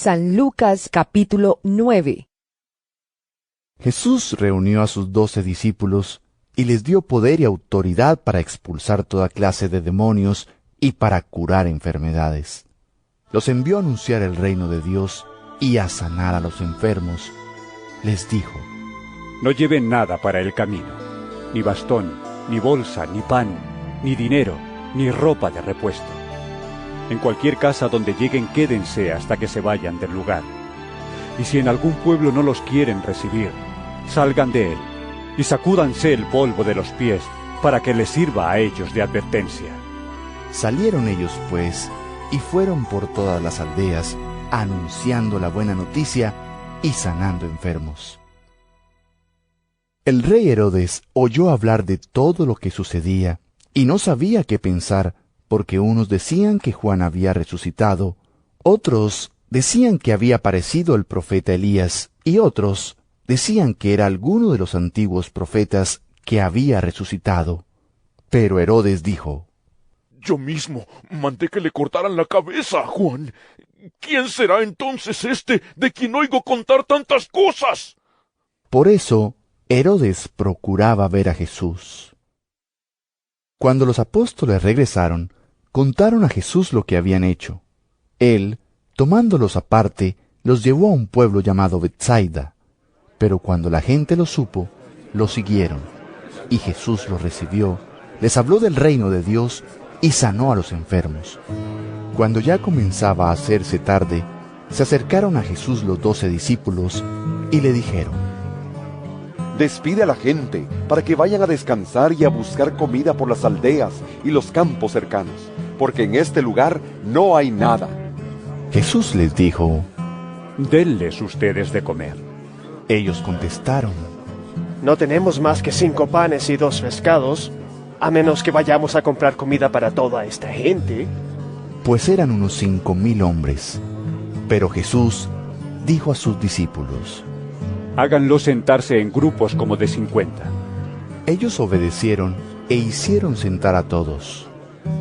San Lucas capítulo 9. Jesús reunió a sus 12 discípulos y les dio poder y autoridad para expulsar toda clase de demonios y para curar enfermedades. Los envió a anunciar el reino de Dios y a sanar a los enfermos. Les dijo: No lleven nada para el camino, ni bastón, ni bolsa, ni pan, ni dinero, ni ropa de repuesto. En cualquier casa donde lleguen, quédense hasta que se vayan del lugar. Y si en algún pueblo no los quieren recibir, salgan de él y sacúdanse el polvo de los pies para que les sirva a ellos de advertencia. Salieron ellos, pues, y fueron por todas las aldeas, anunciando la buena noticia y sanando enfermos. El rey Herodes oyó hablar de todo lo que sucedía, y no sabía qué pensar, porque unos decían que Juan había resucitado, otros decían que había aparecido el profeta Elías, y otros decían que era alguno de los antiguos profetas que había resucitado. Pero Herodes dijo: Yo mismo mandé que le cortaran la cabeza a Juan. ¿Quién será entonces este de quien oigo contar tantas cosas? Por eso Herodes procuraba ver a Jesús. Cuando los apóstoles regresaron, contaron a Jesús lo que habían hecho. Él, tomándolos aparte, los llevó a un pueblo llamado Betsaida. Pero cuando la gente lo supo, lo siguieron. Y Jesús los recibió, les habló del reino de Dios y sanó a los enfermos. Cuando ya comenzaba a hacerse tarde, se acercaron a Jesús los 12 discípulos y le dijeron: Despide a la gente para que vayan a descansar y a buscar comida por las aldeas y los campos cercanos, porque en este lugar no hay nada. Jesús les dijo: Denles ustedes de comer. Ellos contestaron: No tenemos más que 5 panes y 2 pescados, a menos que vayamos a comprar comida para toda esta gente. Pues eran unos 5,000 hombres. Pero Jesús dijo a sus discípulos: Háganlos sentarse en grupos como de 50. Ellos obedecieron e hicieron sentar a todos.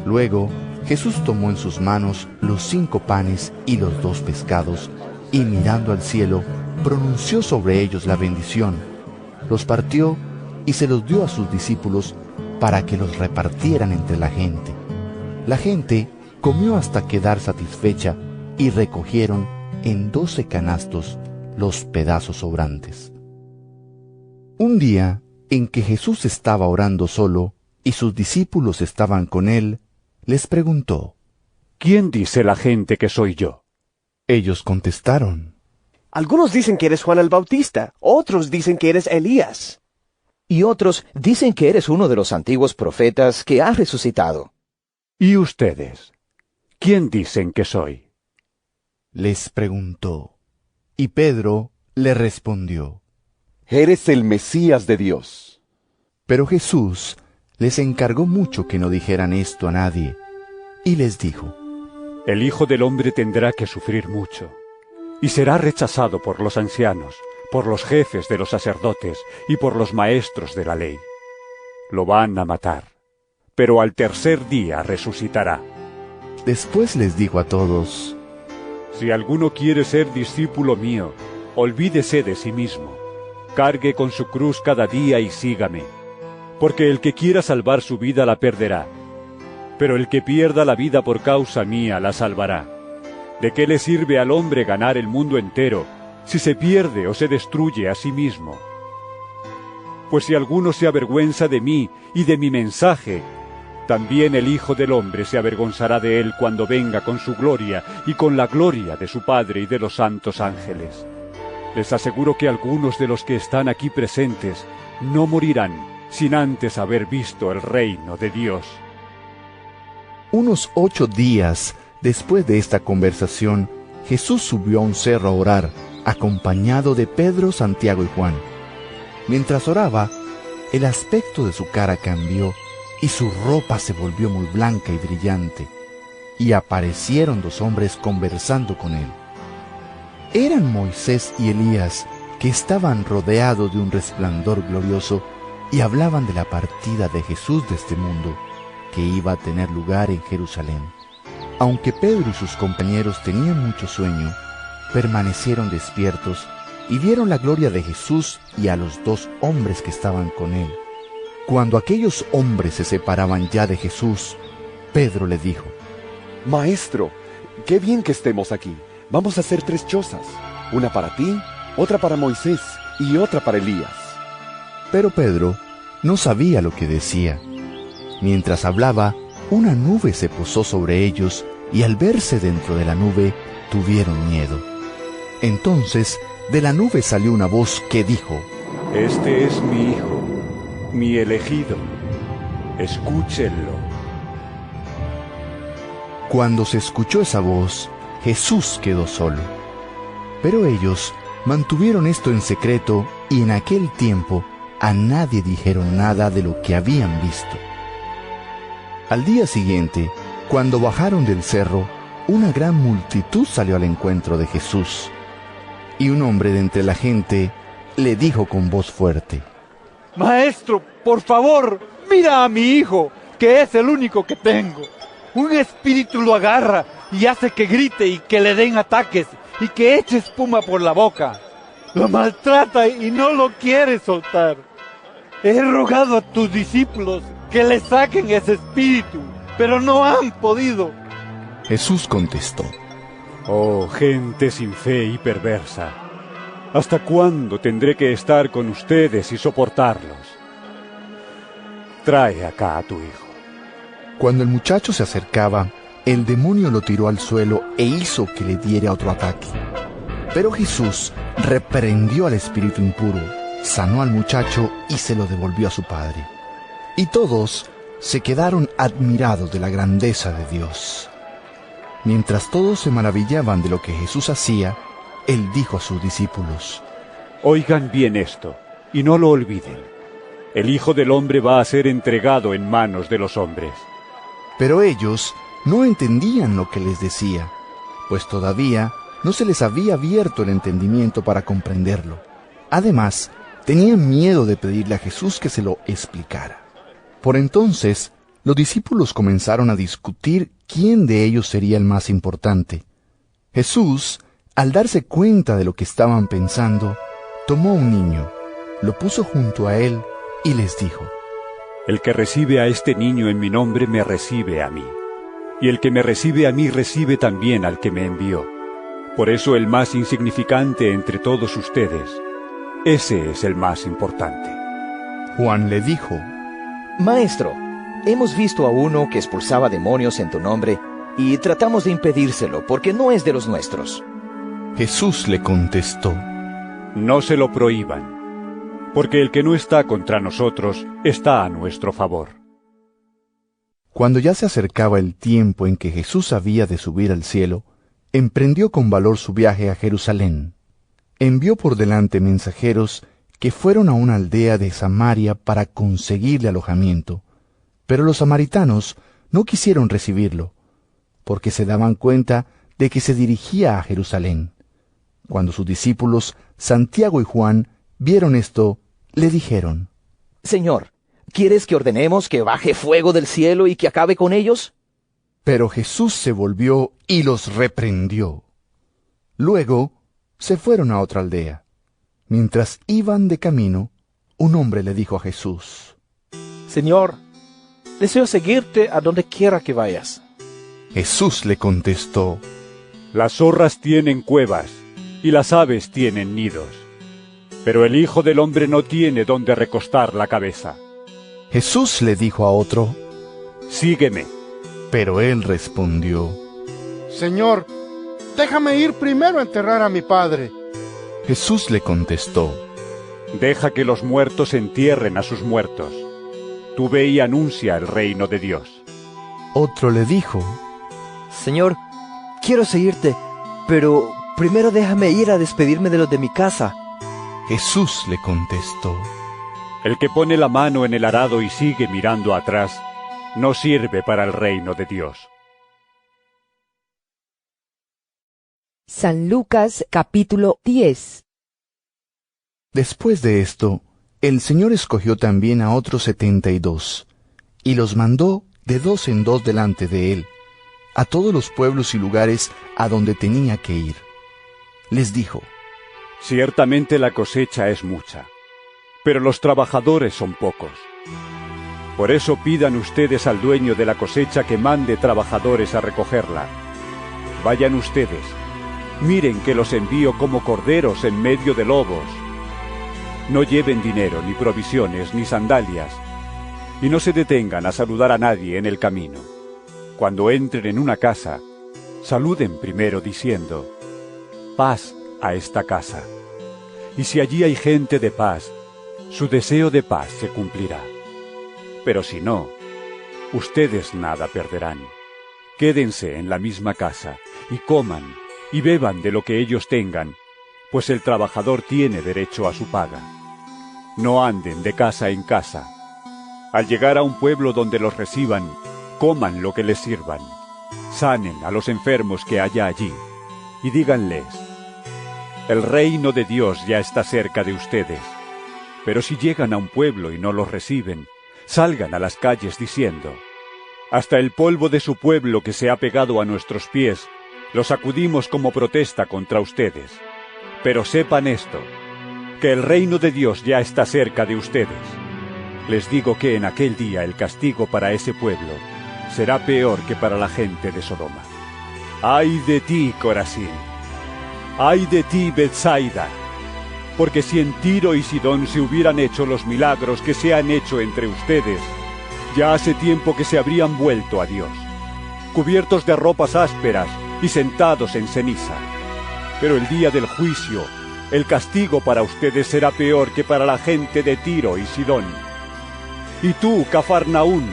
Luego Jesús tomó en sus manos los 5 panes y los 2 pescados, y mirando al cielo, pronunció sobre ellos la bendición, los partió y se los dio a sus discípulos para que los repartieran entre la gente. La gente comió hasta quedar satisfecha y recogieron en 12 canastos los pedazos sobrantes. Un día en que Jesús estaba orando solo y sus discípulos estaban con él, les preguntó: ¿Quién dice la gente que soy yo? Ellos contestaron: Algunos dicen que eres Juan el Bautista, otros dicen que eres Elías. Y otros dicen que eres uno de los antiguos profetas que ha resucitado. ¿Y ustedes? ¿Quién dicen que soy? Les preguntó. Y Pedro le respondió: Eres el Mesías de Dios. Pero Jesús les encargó mucho que no dijeran esto a nadie, y les dijo: El Hijo del Hombre tendrá que sufrir mucho, y será rechazado por los ancianos, por los jefes de los sacerdotes y por los maestros de la ley. Lo van a matar, pero al tercer día resucitará. Después les dijo a todos: Si alguno quiere ser discípulo mío, olvídese de sí mismo, cargue con su cruz cada día y sígame. Porque el que quiera salvar su vida la perderá, pero el que pierda la vida por causa mía la salvará. ¿De qué le sirve al hombre ganar el mundo entero si se pierde o se destruye a sí mismo? Pues si alguno se avergüenza de mí y de mi mensaje, también el Hijo del Hombre se avergonzará de él cuando venga con su gloria y con la gloria de su Padre y de los santos ángeles. Les aseguro que algunos de los que están aquí presentes no morirán sin antes haber visto el reino de Dios. Unos 8 días después de esta conversación, Jesús subió a un cerro a orar, acompañado de Pedro, Santiago y Juan. Mientras oraba, el aspecto de su cara cambió y su ropa se volvió muy blanca y brillante, y aparecieron 2 hombres conversando con él. Eran Moisés y Elías, que estaban rodeados de un resplandor glorioso y hablaban de la partida de Jesús de este mundo, que iba a tener lugar en Jerusalén. Aunque Pedro y sus compañeros tenían mucho sueño, permanecieron despiertos y vieron la gloria de Jesús y a los 2 hombres que estaban con él. Cuando aquellos hombres se separaban ya de Jesús, Pedro le dijo: Maestro, qué bien que estemos aquí. Vamos a hacer 3 chozas, una para ti, otra para Moisés y otra para Elías. Pero Pedro no sabía lo que decía. Mientras hablaba, una nube se posó sobre ellos, y al verse dentro de la nube, tuvieron miedo. Entonces, de la nube salió una voz que dijo: Este es mi hijo, mi elegido. Escúchenlo. Cuando se escuchó esa voz, Jesús quedó solo. Pero ellos mantuvieron esto en secreto, y en aquel tiempo a nadie dijeron nada de lo que habían visto. Al día siguiente, cuando bajaron del cerro, una gran multitud salió al encuentro de Jesús. Y un hombre de entre la gente le dijo con voz fuerte: Maestro, por favor, mira a mi hijo, que es el único que tengo. Un espíritu lo agarra y hace que grite y que le den ataques y que eche espuma por la boca. Lo maltrata y no lo quiere soltar. He rogado a tus discípulos que le saquen ese espíritu, pero no han podido. Jesús contestó: Oh, gente sin fe y perversa, ¿hasta cuándo tendré que estar con ustedes y soportarlos? Trae acá a tu hijo. Cuando el muchacho se acercaba, el demonio lo tiró al suelo e hizo que le diera otro ataque. Pero Jesús reprendió al espíritu impuro, sanó al muchacho y se lo devolvió a su padre. Y todos se quedaron admirados de la grandeza de Dios. Mientras todos se maravillaban de lo que Jesús hacía, él dijo a sus discípulos: Oigan bien esto, y no lo olviden. El Hijo del Hombre va a ser entregado en manos de los hombres. Pero ellos no entendían lo que les decía, pues todavía no se les había abierto el entendimiento para comprenderlo. Además, tenían miedo de pedirle a Jesús que se lo explicara. Por entonces, los discípulos comenzaron a discutir quién de ellos sería el más importante. Jesús, al darse cuenta de lo que estaban pensando, tomó un niño, lo puso junto a él y les dijo: El que recibe a este niño en mi nombre me recibe a mí, y el que me recibe a mí recibe también al que me envió. Por eso el más insignificante entre todos ustedes, ese es el más importante. Juan le dijo: Maestro, hemos visto a uno que expulsaba demonios en tu nombre, y tratamos de impedírselo, porque no es de los nuestros. Jesús le contestó: No se lo prohíban, porque el que no está contra nosotros está a nuestro favor. Cuando ya se acercaba el tiempo en que Jesús había de subir al cielo, emprendió con valor su viaje a Jerusalén. Envió por delante mensajeros que fueron a una aldea de Samaria para conseguirle alojamiento, pero los samaritanos no quisieron recibirlo, porque se daban cuenta de que se dirigía a Jerusalén. Cuando sus discípulos, Santiago y Juan, vieron esto, le dijeron: Señor, ¿quieres que ordenemos que baje fuego del cielo y que acabe con ellos? Pero Jesús se volvió y los reprendió. Luego se fueron a otra aldea. Mientras iban de camino, un hombre le dijo a Jesús: Señor, deseo seguirte a donde quiera que vayas. Jesús le contestó: Las zorras tienen cuevas, y las aves tienen nidos, pero el Hijo del Hombre no tiene donde recostar la cabeza. Jesús le dijo a otro: Sígueme. Pero él respondió: Señor, déjame ir primero a enterrar a mi padre. Jesús le contestó: Deja que los muertos entierren a sus muertos. Tú ve y anuncia el reino de Dios. Otro le dijo: Señor, quiero seguirte, pero primero déjame ir a despedirme de los de mi casa. Jesús le contestó: El que pone la mano en el arado y sigue mirando atrás, no sirve para el reino de Dios. San Lucas capítulo 10. Después de esto, el Señor escogió también a otros 72, y los mandó de 2 en 2 delante de él, a todos los pueblos y lugares a donde tenía que ir. les dijo: Ciertamente la cosecha es mucha, pero los trabajadores son pocos. Por eso pidan ustedes al dueño de la cosecha que mande trabajadores a recogerla. Vayan ustedes, miren que los envío como corderos en medio de lobos. No lleven dinero, ni provisiones, ni sandalias, y no se detengan a saludar a nadie en el camino. Cuando entren en una casa, saluden primero diciendo: paz a esta casa. Y si allí hay gente de paz, su deseo de paz se cumplirá. Pero si no, ustedes nada perderán. Quédense en la misma casa, y coman, y beban de lo que ellos tengan, pues el trabajador tiene derecho a su paga. No anden de casa en casa. Al llegar a un pueblo donde los reciban, coman lo que les sirvan. Sanen a los enfermos que haya allí, y díganles: el reino de Dios ya está cerca de ustedes. Pero si llegan a un pueblo y no los reciben, salgan a las calles diciendo: hasta el polvo de su pueblo que se ha pegado a nuestros pies, lo sacudimos como protesta contra ustedes. Pero sepan esto, que el reino de Dios ya está cerca de ustedes. Les digo que en aquel día el castigo para ese pueblo será peor que para la gente de Sodoma. ¡Ay de ti, Corazín! ¡Ay de ti, Betsaida! Porque si en Tiro y Sidón se hubieran hecho los milagros que se han hecho entre ustedes, ya hace tiempo que se habrían vuelto a Dios, cubiertos de ropas ásperas y sentados en ceniza. Pero el día del juicio, el castigo para ustedes será peor que para la gente de Tiro y Sidón. Y tú, Cafarnaún,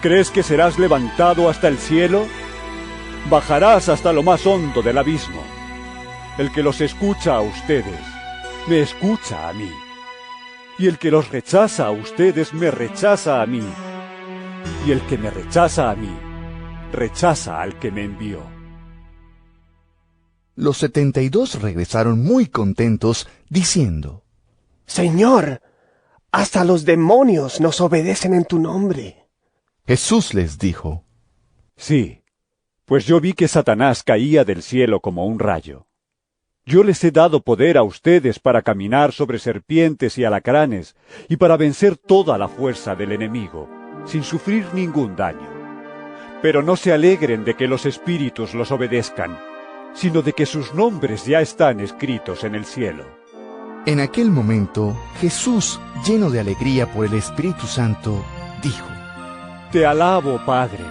¿crees que serás levantado hasta el cielo? Bajarás hasta lo más hondo del abismo. El que los escucha a ustedes, me escucha a mí. Y el que los rechaza a ustedes, me rechaza a mí. Y el que me rechaza a mí, rechaza al que me envió. Los 72 regresaron muy contentos, diciendo: Señor, hasta los demonios nos obedecen en tu nombre. Jesús les dijo: sí, pues yo vi que Satanás caía del cielo como un rayo. Yo les he dado poder a ustedes para caminar sobre serpientes y alacranes, y para vencer toda la fuerza del enemigo, sin sufrir ningún daño. Pero no se alegren de que los espíritus los obedezcan, sino de que sus nombres ya están escritos en el cielo. En aquel momento, Jesús, lleno de alegría por el Espíritu Santo, dijo: Te alabo, Padre,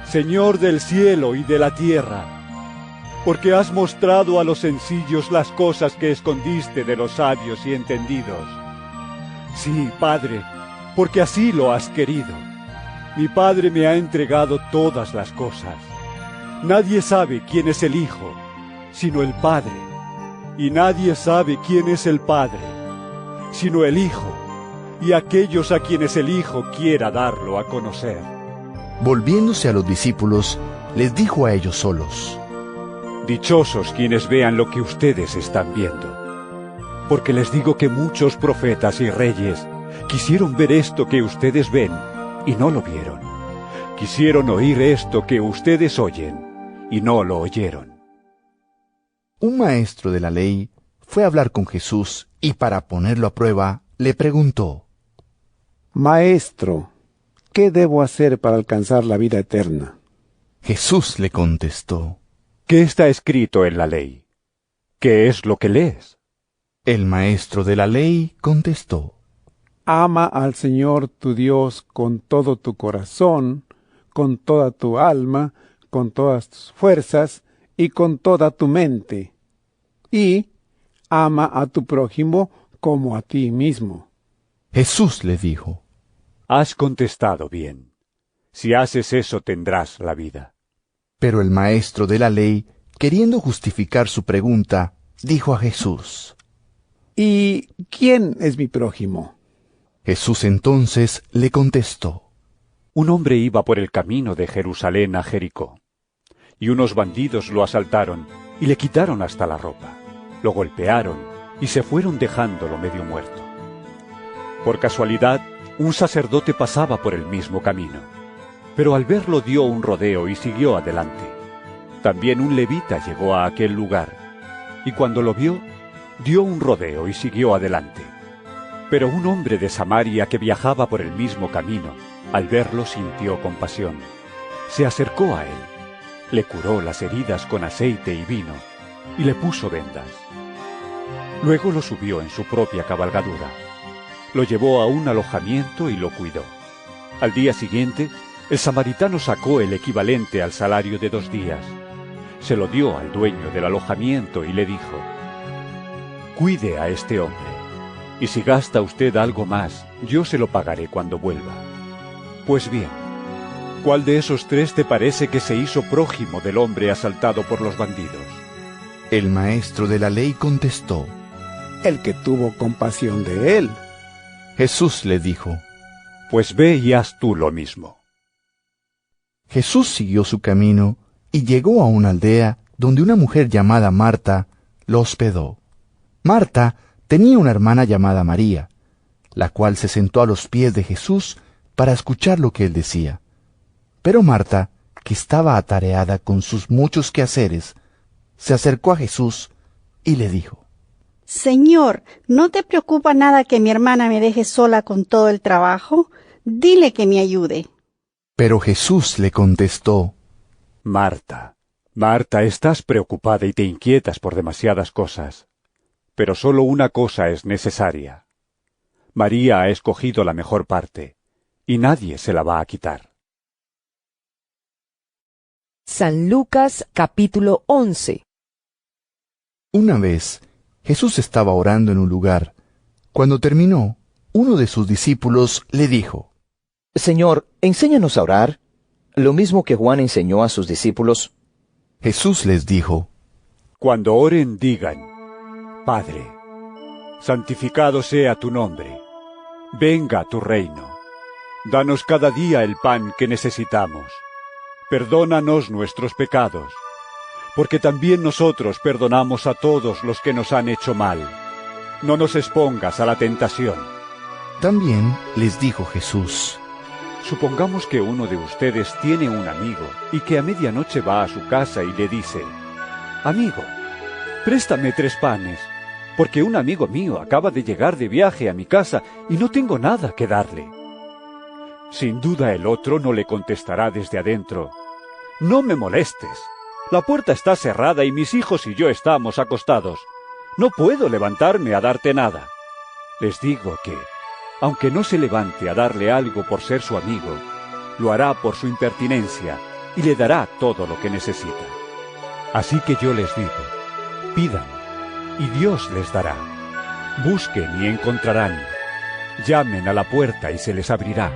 Señor del cielo y de la tierra, porque has mostrado a los sencillos las cosas que escondiste de los sabios y entendidos. Sí, Padre, porque así lo has querido. Mi Padre me ha entregado todas las cosas. Nadie sabe quién es el Hijo, sino el Padre, y nadie sabe quién es el Padre, sino el Hijo, y aquellos a quienes el Hijo quiera darlo a conocer. Volviéndose a los discípulos, les dijo a ellos solos: Dichosos quienes vean lo que ustedes están viendo, porque les digo que muchos profetas y reyes quisieron ver esto que ustedes ven y no lo vieron. Quisieron oír esto que ustedes oyen y no lo oyeron. Un maestro de la ley fue a hablar con Jesús y para ponerlo a prueba le preguntó: Maestro, ¿qué debo hacer para alcanzar la vida eterna? Jesús le contestó: ¿Qué está escrito en la ley? ¿Qué es lo que lees? El maestro de la ley contestó: Ama al Señor tu Dios con todo tu corazón, con toda tu alma, con todas tus fuerzas y con toda tu mente. Y ama a tu prójimo como a ti mismo. Jesús le dijo: Has contestado bien. Si haces eso tendrás la vida. Pero el maestro de la ley, queriendo justificar su pregunta, dijo a Jesús: ¿Y quién es mi prójimo? Jesús entonces le contestó: Un hombre iba por el camino de Jerusalén a Jericó, y unos bandidos lo asaltaron y le quitaron hasta la ropa, lo golpearon y se fueron dejándolo medio muerto. Por casualidad, un sacerdote pasaba por el mismo camino, pero al verlo dio un rodeo y siguió adelante. También un levita llegó a aquel lugar, y cuando lo vio, dio un rodeo y siguió adelante. Pero un hombre de Samaria que viajaba por el mismo camino, al verlo sintió compasión. Se acercó a él, le curó las heridas con aceite y vino, y le puso vendas. Luego lo subió en su propia cabalgadura. Lo llevó a un alojamiento y lo cuidó. Al día siguiente, el samaritano sacó el equivalente al salario de 2 días. Se lo dio al dueño del alojamiento y le dijo: «Cuide a este hombre, y si gasta usted algo más, yo se lo pagaré cuando vuelva». Pues bien, ¿cuál de esos 3 te parece que se hizo prójimo del hombre asaltado por los bandidos? El maestro de la ley contestó: El que tuvo compasión de él. Jesús le dijo: Pues ve y haz tú lo mismo. Jesús siguió su camino y llegó a una aldea donde una mujer llamada Marta lo hospedó. Marta tenía una hermana llamada María, la cual se sentó a los pies de Jesús para escuchar lo que él decía. Pero Marta, que estaba atareada con sus muchos quehaceres, se acercó a Jesús y le dijo: Señor, ¿no te preocupa nada que mi hermana me deje sola con todo el trabajo? Dile que me ayude. Pero Jesús le contestó: Marta, Marta, estás preocupada y te inquietas por demasiadas cosas, pero solo una cosa es necesaria. María ha escogido la mejor parte, y nadie se la va a quitar. San Lucas capítulo 11. Una vez, Jesús estaba orando en un lugar. Cuando terminó, uno de sus discípulos le dijo: Señor, enséñanos a orar, lo mismo que Juan enseñó a sus discípulos. Jesús les dijo: Cuando oren, digan: Padre, santificado sea tu nombre, venga tu reino. Danos cada día el pan que necesitamos. Perdónanos nuestros pecados, porque también nosotros perdonamos a todos los que nos han hecho mal. No nos expongas a la tentación. También les dijo Jesús: Supongamos que uno de ustedes tiene un amigo y que a medianoche va a su casa y le dice: Amigo, préstame 3 panes, porque un amigo mío acaba de llegar de viaje a mi casa y no tengo nada que darle. Sin duda el otro no le contestará desde adentro: No me molestes. La puerta está cerrada y mis hijos y yo estamos acostados. No puedo levantarme a darte nada. Les digo que, aunque no se levante a darle algo por ser su amigo, lo hará por su impertinencia y le dará todo lo que necesita. Así que yo les digo: pidan, y Dios les dará. Busquen y encontrarán. Llamen a la puerta y se les abrirá.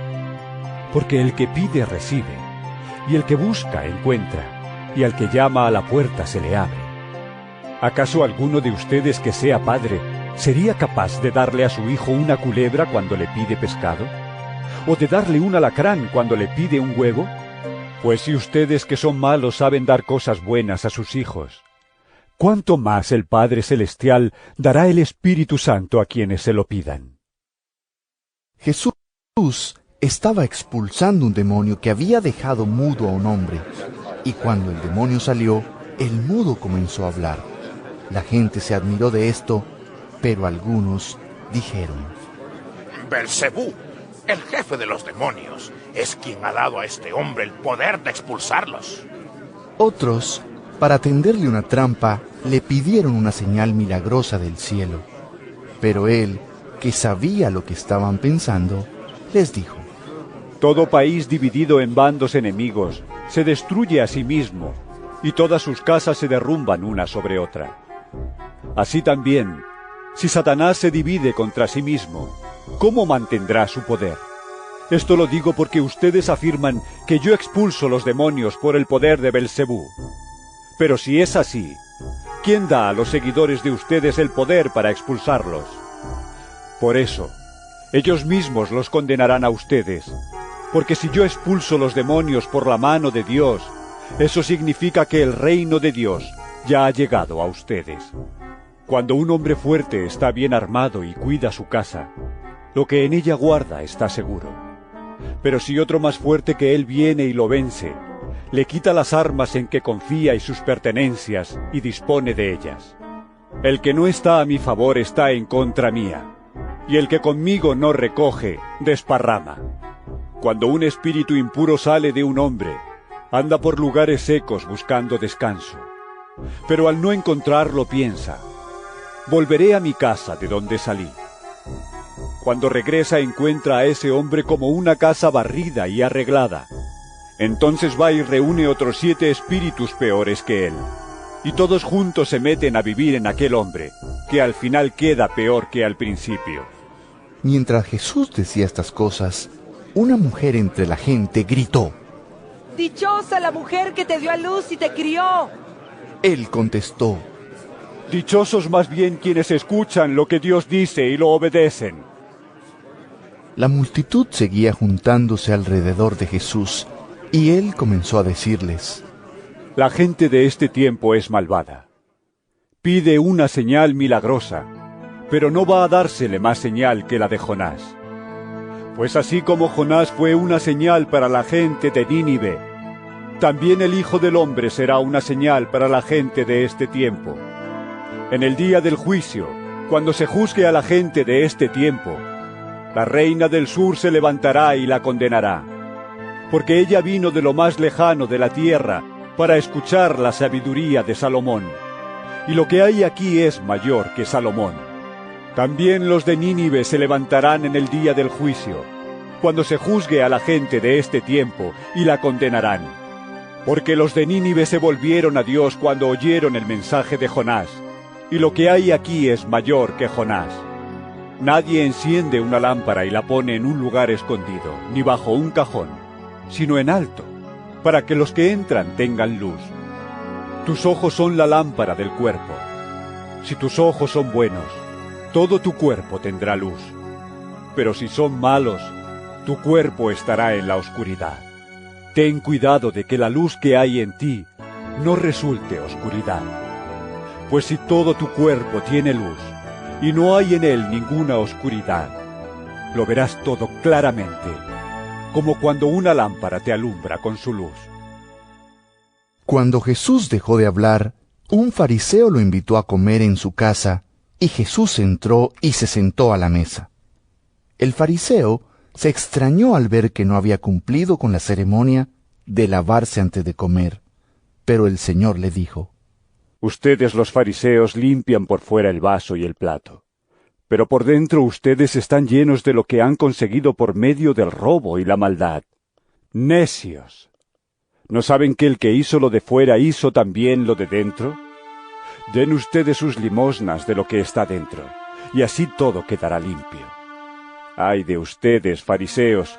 Porque el que pide recibe, y el que busca encuentra, y al que llama a la puerta se le abre. ¿Acaso alguno de ustedes que sea padre sería capaz de darle a su hijo una culebra cuando le pide pescado? ¿O de darle un alacrán cuando le pide un huevo? Pues si ustedes que son malos saben dar cosas buenas a sus hijos, ¿cuánto más el Padre Celestial dará el Espíritu Santo a quienes se lo pidan? Jesús estaba expulsando un demonio que había dejado mudo a un hombre, y cuando el demonio salió, el mudo comenzó a hablar. La gente se admiró de esto, pero algunos dijeron: Belcebú, el jefe de los demonios, es quien ha dado a este hombre el poder de expulsarlos. Otros, para tenderle una trampa, le pidieron una señal milagrosa del cielo. Pero él, que sabía lo que estaban pensando, les dijo: Todo país dividido en bandos enemigos se destruye a sí mismo, y todas sus casas se derrumban una sobre otra. Así también, si Satanás se divide contra sí mismo, ¿cómo mantendrá su poder? Esto lo digo porque ustedes afirman que yo expulso los demonios por el poder de Belcebú. Pero si es así, ¿quién da a los seguidores de ustedes el poder para expulsarlos? Por eso, ellos mismos los condenarán a ustedes, porque si yo expulso los demonios por la mano de Dios, eso significa que el reino de Dios ya ha llegado a ustedes. Cuando un hombre fuerte está bien armado y cuida su casa, lo que en ella guarda está seguro. Pero si otro más fuerte que él viene y lo vence, le quita las armas en que confía y sus pertenencias y dispone de ellas, El que no está a mi favor está en contra mía, y el que conmigo no recoge, desparrama. Cuando un espíritu impuro sale de un hombre, anda por lugares secos buscando descanso. Pero al no encontrarlo piensa, volveré a mi casa de donde salí. Cuando regresa encuentra a ese hombre como una casa barrida y arreglada. Entonces va y reúne otros 7 espíritus peores que él, y todos juntos se meten a vivir en aquel hombre, que al final queda peor que al principio. Mientras Jesús decía estas cosas, una mujer entre la gente gritó: ¡Dichosa la mujer que te dio a luz y te crió! Él contestó: Dichosos más bien quienes escuchan lo que Dios dice y lo obedecen. La multitud seguía juntándose alrededor de Jesús, y él comenzó a decirles: La gente de este tiempo es malvada. Pide una señal milagrosa, pero no va a dársele más señal que la de Jonás. Pues así como Jonás fue una señal para la gente de Nínive, también el Hijo del Hombre será una señal para la gente de este tiempo. En el día del juicio, cuando se juzgue a la gente de este tiempo, la reina del sur se levantará y la condenará, porque ella vino de lo más lejano de la tierra para escuchar la sabiduría de Salomón, y lo que hay aquí es mayor que Salomón. También los de Nínive se levantarán en el día del juicio, cuando se juzgue a la gente de este tiempo, y la condenarán. Porque los de Nínive se volvieron a Dios cuando oyeron el mensaje de Jonás, y lo que hay aquí es mayor que Jonás. Nadie enciende una lámpara y la pone en un lugar escondido, ni bajo un cajón, sino en alto, para que los que entran tengan luz. Tus ojos son la lámpara del cuerpo. Si tus ojos son buenos, todo tu cuerpo tendrá luz. Pero si son malos, tu cuerpo estará en la oscuridad. Ten cuidado de que la luz que hay en ti no resulte oscuridad. Pues si todo tu cuerpo tiene luz, y no hay en él ninguna oscuridad, lo verás todo claramente, como cuando una lámpara te alumbra con su luz. Cuando Jesús dejó de hablar, un fariseo lo invitó a comer en su casa, y Jesús entró y se sentó a la mesa. El fariseo se extrañó al ver que no había cumplido con la ceremonia de lavarse antes de comer, pero el Señor le dijo: Ustedes los fariseos limpian por fuera el vaso y el plato, pero por dentro ustedes están llenos de lo que han conseguido por medio del robo y la maldad. ¡Necios! ¿No saben que el que hizo lo de fuera hizo también lo de dentro? Den ustedes sus limosnas de lo que está dentro, y así todo quedará limpio. Ay de ustedes, fariseos,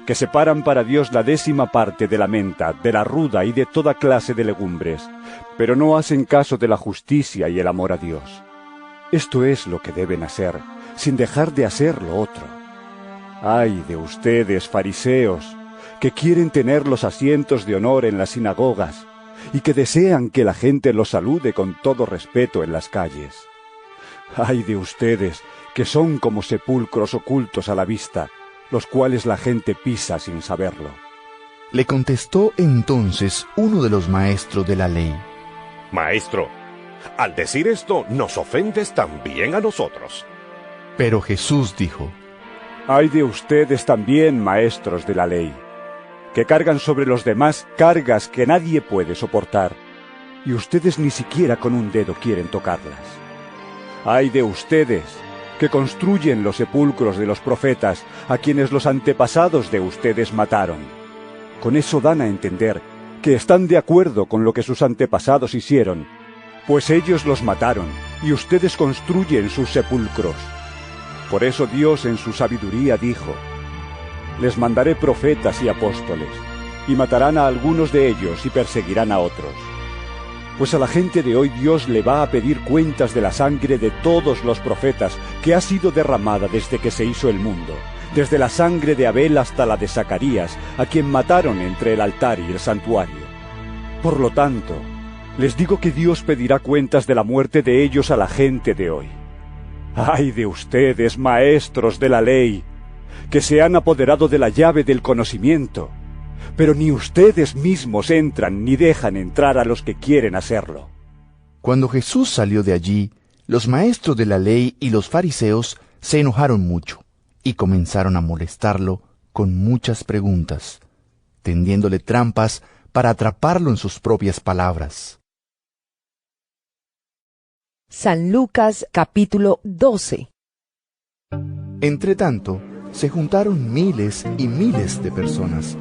que separan para Dios la 10ª parte de la menta, de la ruda y de toda clase de legumbres, pero no hacen caso de la justicia y el amor a Dios. Esto es lo que deben hacer, sin dejar de hacer lo otro. Ay de ustedes, fariseos, que quieren tener los asientos de honor en las sinagogas, y que desean que la gente los salude con todo respeto en las calles. Ay de ustedes, que son como sepulcros ocultos a la vista, los cuales la gente pisa sin saberlo. Le contestó entonces uno de los maestros de la ley: Maestro, al decir esto nos ofendes también a nosotros. Pero Jesús dijo: Ay de ustedes también, maestros de la ley, que cargan sobre los demás cargas que nadie puede soportar, y ustedes ni siquiera con un dedo quieren tocarlas. Ay de ustedes, que construyen los sepulcros de los profetas, a quienes los antepasados de ustedes mataron. Con eso dan a entender que están de acuerdo con lo que sus antepasados hicieron, pues ellos los mataron, y ustedes construyen sus sepulcros. Por eso Dios en su sabiduría dijo: Les mandaré profetas y apóstoles, y matarán a algunos de ellos y perseguirán a otros. Pues a la gente de hoy Dios le va a pedir cuentas de la sangre de todos los profetas que ha sido derramada desde que se hizo el mundo, desde la sangre de Abel hasta la de Zacarías, a quien mataron entre el altar y el santuario. Por lo tanto, les digo que Dios pedirá cuentas de la muerte de ellos a la gente de hoy. ¡Ay de ustedes, maestros de la ley, que se han apoderado de la llave del conocimiento, pero ni ustedes mismos entran ni dejan entrar a los que quieren hacerlo! Cuando Jesús salió de allí, Los maestros de la ley y los fariseos se enojaron mucho y comenzaron a molestarlo con muchas preguntas, tendiéndole trampas para atraparlo en sus propias palabras. San Lucas capítulo 12. Entretanto, se juntaron miles y miles de personas,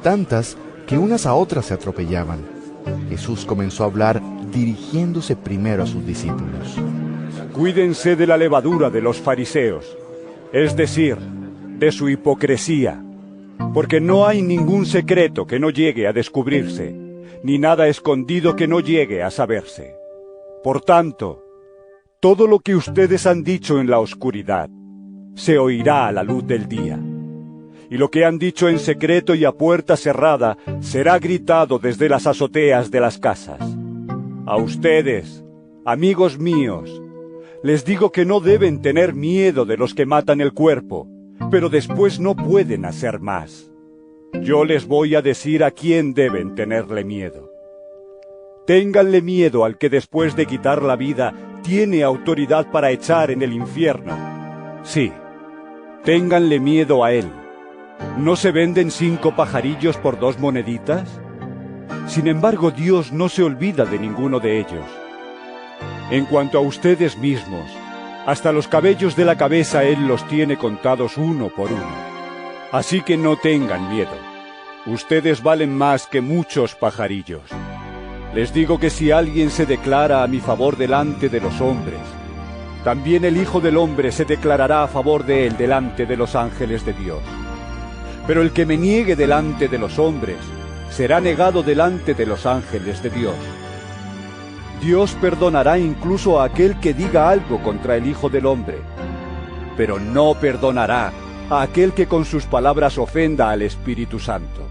tantas que unas a otras se atropellaban. Jesús comenzó a hablar dirigiéndose primero a sus discípulos. Cuídense de la levadura de los fariseos, es decir, de su hipocresía, porque no hay ningún secreto que no llegue a descubrirse, ni nada escondido que no llegue a saberse. Por tanto, todo lo que ustedes han dicho en la oscuridad se oirá a la luz del día. Y lo que han dicho en secreto y a puerta cerrada será gritado desde las azoteas de las casas. A ustedes, amigos míos, les digo que no deben tener miedo de los que matan el cuerpo, pero después no pueden hacer más. Yo les voy a decir a quién deben tenerle miedo. Ténganle miedo al que después de quitar la vida tiene autoridad para echar en el infierno. Sí, ténganle miedo a él. ¿No se venden 5 pajarillos por 2 moneditas? Sin embargo, Dios no se olvida de ninguno de ellos. En cuanto a ustedes mismos, hasta los cabellos de la cabeza Él los tiene contados uno por uno. Así que no tengan miedo. Ustedes valen más que muchos pajarillos. Les digo que si alguien se declara a mi favor delante de los hombres, también el Hijo del Hombre se declarará a favor de él delante de los ángeles de Dios. Pero el que me niegue delante de los hombres, será negado delante de los ángeles de Dios. Dios perdonará incluso a aquel que diga algo contra el Hijo del Hombre, pero no perdonará a aquel que con sus palabras ofenda al Espíritu Santo.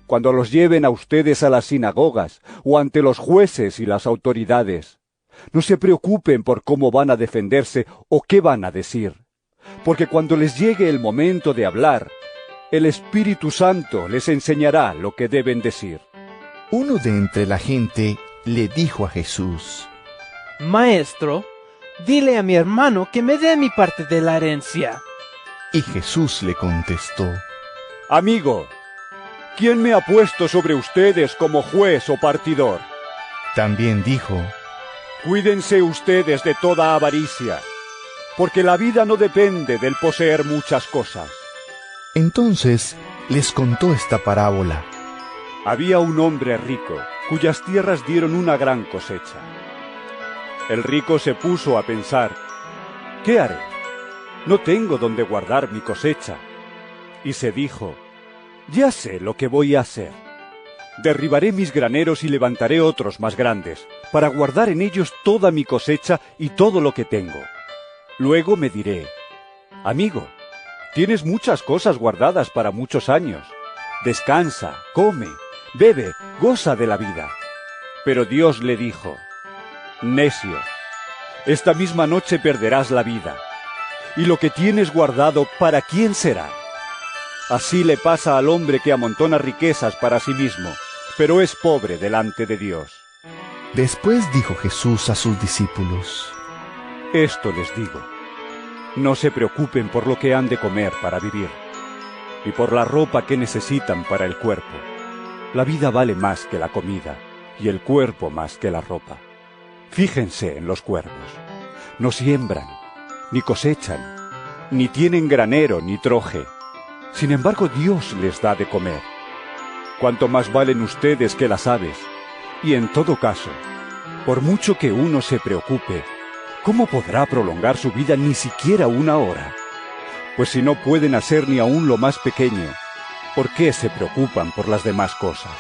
Cuando los lleven a ustedes a las sinagogas o ante los jueces y las autoridades, no se preocupen por cómo van a defenderse o qué van a decir, porque cuando les llegue el momento de hablar, el Espíritu Santo les enseñará lo que deben decir. Uno de entre la gente le dijo a Jesús: Maestro, dile a mi hermano que me dé mi parte de la herencia. Y Jesús le contestó: Amigo, ¿quién me ha puesto sobre ustedes como juez o partidor? También dijo: Cuídense ustedes de toda avaricia, porque la vida no depende del poseer muchas cosas. Entonces les contó esta parábola. Había un hombre rico, cuyas tierras dieron una gran cosecha. El rico se puso a pensar: ¿qué haré? No tengo donde guardar mi cosecha. Y se dijo: ya sé lo que voy a hacer. Derribaré mis graneros y levantaré otros más grandes, para guardar en ellos toda mi cosecha y todo lo que tengo. Luego me diré: amigo, tienes muchas cosas guardadas para muchos años. Descansa, come, bebe, goza de la vida. Pero Dios le dijo: necio, esta misma noche perderás la vida. Y lo que tienes guardado, ¿para quién será? Así le pasa al hombre que amontona riquezas para sí mismo, pero es pobre delante de Dios. Después dijo Jesús a sus discípulos: esto les digo, no se preocupen por lo que han de comer para vivir, ni por la ropa que necesitan para el cuerpo. La vida vale más que la comida, y el cuerpo más que la ropa. Fíjense en los cuervos. No siembran, ni cosechan, ni tienen granero ni troje. Sin embargo, Dios les da de comer. Cuánto más valen ustedes que las aves. Y en todo caso, por mucho que uno se preocupe, ¿cómo podrá prolongar su vida ni siquiera una hora? Pues si no pueden hacer ni aún lo más pequeño, ¿por qué se preocupan por las demás cosas?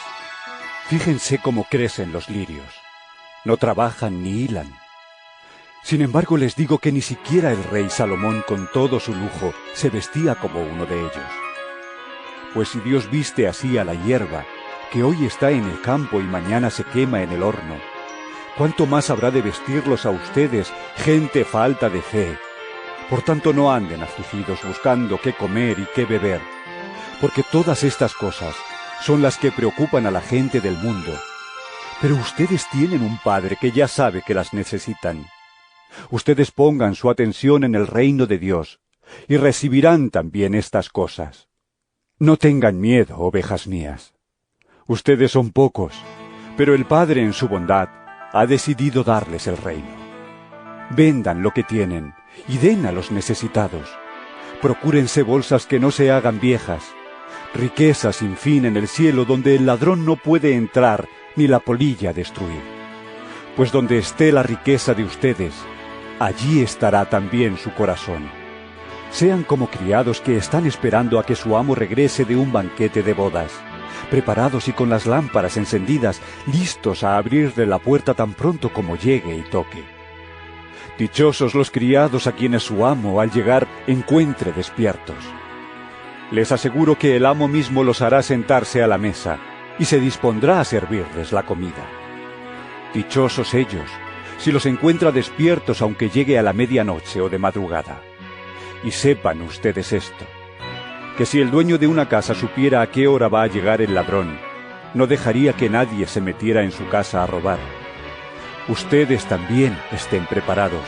Fíjense cómo crecen los lirios. No trabajan ni hilan. Sin embargo, les digo que ni siquiera el rey Salomón, con todo su lujo, se vestía como uno de ellos. Pues si Dios viste así a la hierba, que hoy está en el campo y mañana se quema en el horno, ¿cuánto más habrá de vestirlos a ustedes, gente falta de fe? Por tanto, no anden afligidos buscando qué comer y qué beber, porque todas estas cosas son las que preocupan a la gente del mundo. Pero ustedes tienen un Padre que ya sabe que las necesitan. ustedes pongan su atención en el reino de Dios, y recibirán también estas cosas. No tengan miedo, ovejas mías. Ustedes son pocos, pero el Padre en su bondad ha decidido darles el reino. Vendan lo que tienen y den a los necesitados. Procúrense bolsas que no se hagan viejas, riquezas sin fin en el cielo donde el ladrón no puede entrar ni la polilla destruir. Pues donde esté la riqueza de ustedes, allí estará también su corazón. Sean como criados que están esperando a que su amo regrese de un banquete de bodas, preparados y con las lámparas encendidas, listos a abrirle la puerta tan pronto como llegue y toque. Dichosos los criados a quienes su amo, al llegar, encuentre despiertos. Les aseguro que el amo mismo los hará sentarse a la mesa y se dispondrá a servirles la comida. Dichosos ellos, si los encuentra despiertos aunque llegue a la medianoche o de madrugada. Y sepan ustedes esto, que si el dueño de una casa supiera a qué hora va a llegar el ladrón, no dejaría que nadie se metiera en su casa a robar. Ustedes también estén preparados,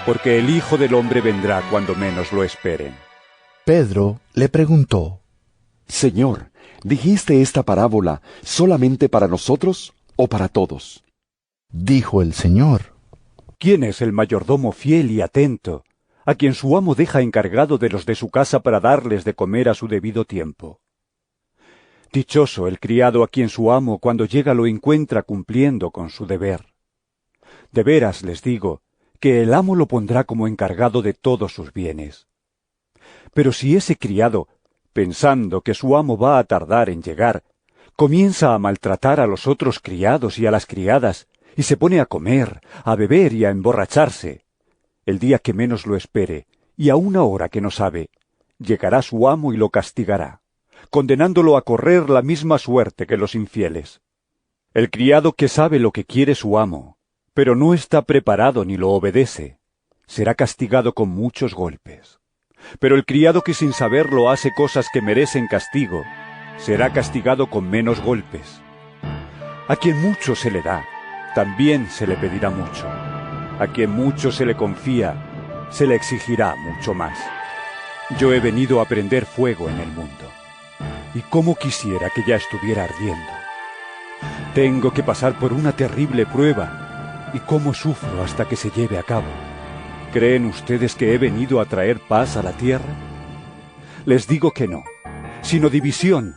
porque el Hijo del Hombre vendrá cuando menos lo esperen. Pedro le preguntó: Señor, ¿dijiste esta parábola solamente para nosotros o para todos? Dijo el Señor: ¿Quién es el mayordomo fiel y atento, a quien su amo deja encargado de los de su casa para darles de comer a su debido tiempo? Dichoso el criado a quien su amo cuando llega lo encuentra cumpliendo con su deber. De veras les digo, que el amo lo pondrá como encargado de todos sus bienes. Pero si ese criado, pensando que su amo va a tardar en llegar, comienza a maltratar a los otros criados y a las criadas, y se pone a comer, a beber y a emborracharse, el día que menos lo espere, y a una hora que no sabe, llegará su amo y lo castigará, condenándolo a correr la misma suerte que los infieles. El criado que sabe lo que quiere su amo, pero no está preparado ni lo obedece, será castigado con muchos golpes. Pero el criado que sin saberlo hace cosas que merecen castigo, será castigado con menos golpes. A quien mucho se le da, también se le pedirá mucho. A quien mucho se le confía, se le exigirá mucho más. Yo he venido a prender fuego en el mundo, y cómo quisiera que ya estuviera ardiendo. Tengo que pasar por una terrible prueba, y cómo sufro hasta que se lleve a cabo. ¿Creen ustedes que he venido a traer paz a la tierra? Les digo que no, sino división,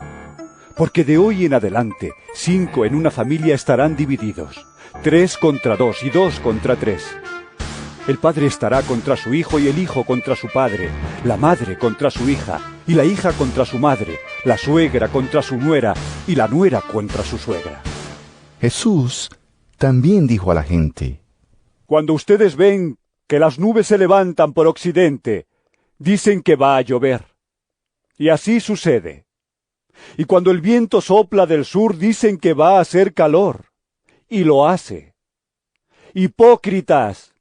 porque de hoy en adelante 5 en una familia estarán divididos, 3 contra 2 y 2 contra 3. El padre estará contra su hijo y el hijo contra su padre, la madre contra su hija y la hija contra su madre, la suegra contra su nuera y la nuera contra su suegra. Jesús también dijo a la gente: Cuando ustedes ven que las nubes se levantan por occidente, dicen que va a llover. Y así sucede. Y cuando el viento sopla del sur, dicen que va a hacer calor. Y lo hace. Hipócritas,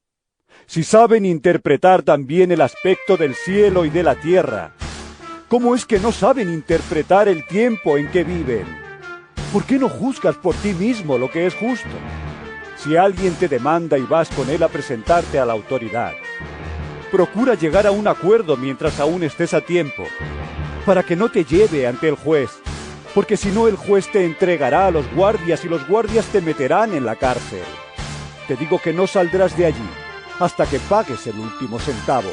si saben interpretar también el aspecto del cielo y de la tierra, ¿cómo es que no saben interpretar el tiempo en que viven? ¿Por qué no juzgas por ti mismo lo que es justo? Si alguien te demanda y vas con él a presentarte a la autoridad, procura llegar a un acuerdo mientras aún estés a tiempo, para que no te lleve ante el juez, porque si no el juez te entregará a los guardias y los guardias te meterán en la cárcel. Te digo que no saldrás de allí hasta que pagues el último centavo.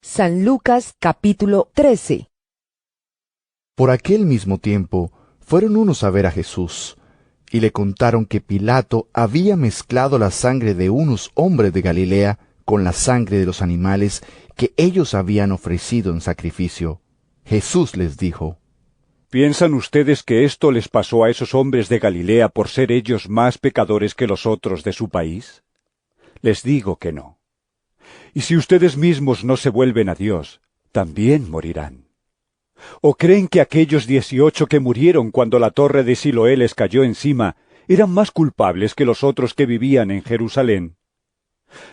San Lucas capítulo 13. Por aquel mismo tiempo fueron unos a ver a Jesús, y le contaron que Pilato había mezclado la sangre de unos hombres de Galilea con la sangre de los animales que ellos habían ofrecido en sacrificio. Jesús les dijo: ¿Piensan ustedes que esto les pasó a esos hombres de Galilea por ser ellos más pecadores que los otros de su país? Les digo que no. Y si ustedes mismos no se vuelven a Dios, también morirán. ¿O creen que aquellos 18 que murieron cuando la torre de Siloé les cayó encima eran más culpables que los otros que vivían en Jerusalén?